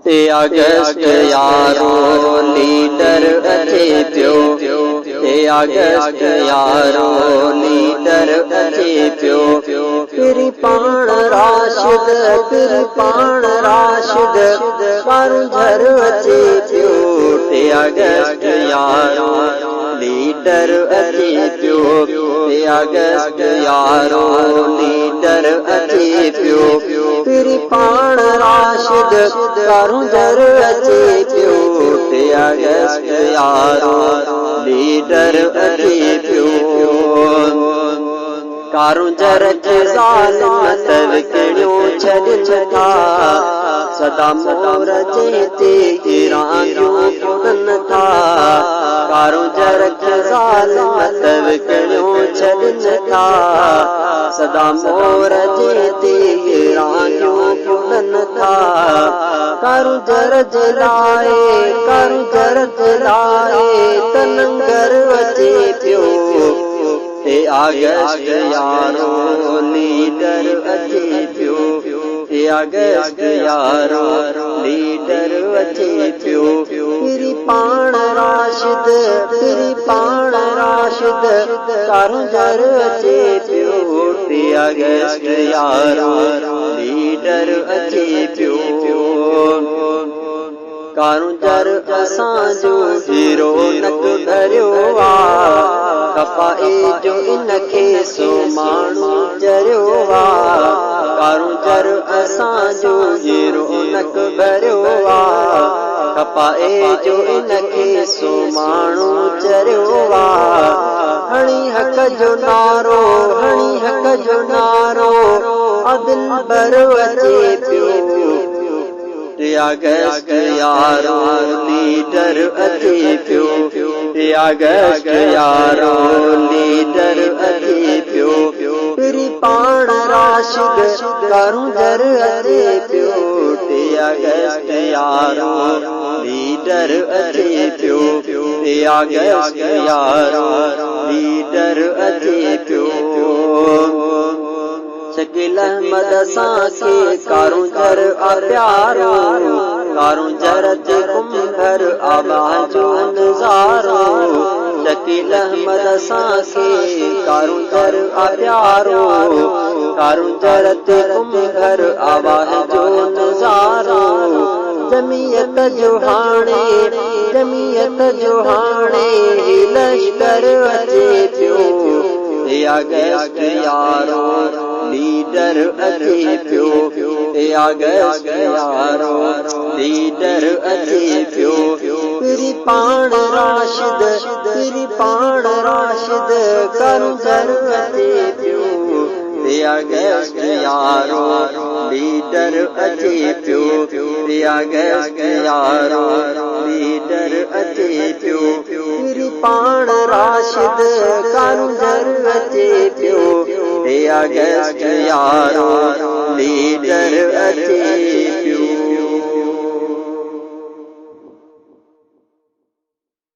अगस्त यारो लीडर अचे पियो, अगस्त यारो लीडर अचे पियो। फिरी पाण राशिद, फिरी पाण राशिद, कारू झर अचे पियो। अगस्त यारो लीडर अचे पियो, अगस्त यारो लीडर अचे पियो। फिरी पाण राशिद, कारू झर अचे पियो। अगस्त यारो लीडर अचे पियो। कारू झर के ज़ालिम तविकड़ियों छॾनि था, सदा मोर जे गिरांदियूं पुरनि था। कारू झर के ज़ालिम तविकड़ियों छॾनि था, सदा मोर जे गिरांदियूं पुरनि था। कारू झर जलाए, कारू झर जलाए, तनंगर अचे पियो। अगस्त यारो लीडर अचे पियो, अगस्त यारो लीडर अचे पियो। फिरी पाण राशिद, फिरी पाण राशिद, कारू झर अचे पियो। अगस्त यारो लीडर अचे पियो। कारू झर असांजो हीरो नक भरियो आ, कपाए जो इनखे सो माण्हू चरियो आ। कारू झर असांजो हीरो नक भरियो आ, कपाए जो इनखे सो माण्हू चरियो आ। हणी हक जो नारो, हणी हक जो नारो, अदिल भर अचे पियो। अगस्त यारो लीडर अचे पियो, अगस्त यारो लीडर अचे पियो। फिरी पाण राशिद, कारू झर अचे पियो। अगस्त यारो लीडर अचे पियो, अगस्त यारो लीडर अचे पियो। शकील अहमद असांखे कारू झर आ प्यारो, कारू झर ते कुंभर आबाद जो नज़ारो। शकील अहमद असांखे कारू झर आ प्यारो, कारू झर ते कुंभर आबाद जो नज़ारो। जमीयत जो हाणे, जमीयत जो हाणे लश्कर अचे पियो। अगस्त यारो लीडर अचे पियो, अगस्त यारो लीडर अचे पियो। फिरी पाण राशिद, फिरी पाण राशिद, कारू झर अचे पियो। अगस्त यारो लीडर अचे पियो, अगस्त यारो लीडर अचे पियो। फिरी पाण राशिद, कारू झर अचे पियो। अगस्त यारो लीडर अचे